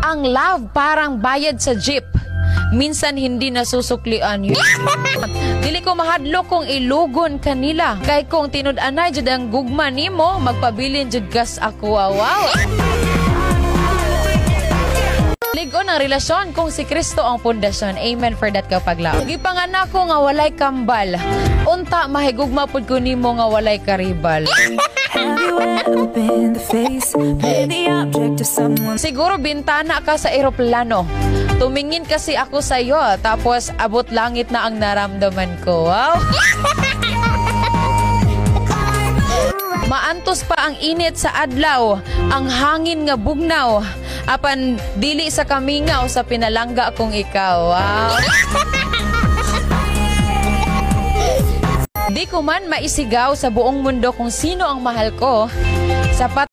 Ang love parang bayad sa jeep. Minsan hindi nasusuklian yun. Dili ko mahadlok kung ilugon kanila. Kay kung tinud-anay jud ang gugma nimo, magpabilin jud gas ako. Wow. Ligon ang relasyon kung si Kristo ang pundasyon. Amen for that kapag lao. Gipanganak ko nga walay kambal. Unta mahigugma pud ko nimo nga walay karibal. Siguro bintana ka sa eroplano. Tumingin kasi ako sa iyo, tapos abot langit na ang naramdaman ko. Wow! Maantos pa ang init sa adlaw, ang hangin nga bugnaw. Apan dili sa kamingaw sa pinalangga kong ikaw. Wow! Di ko man maisigaw sa buong mundo kung sino ang mahal ko. Sapat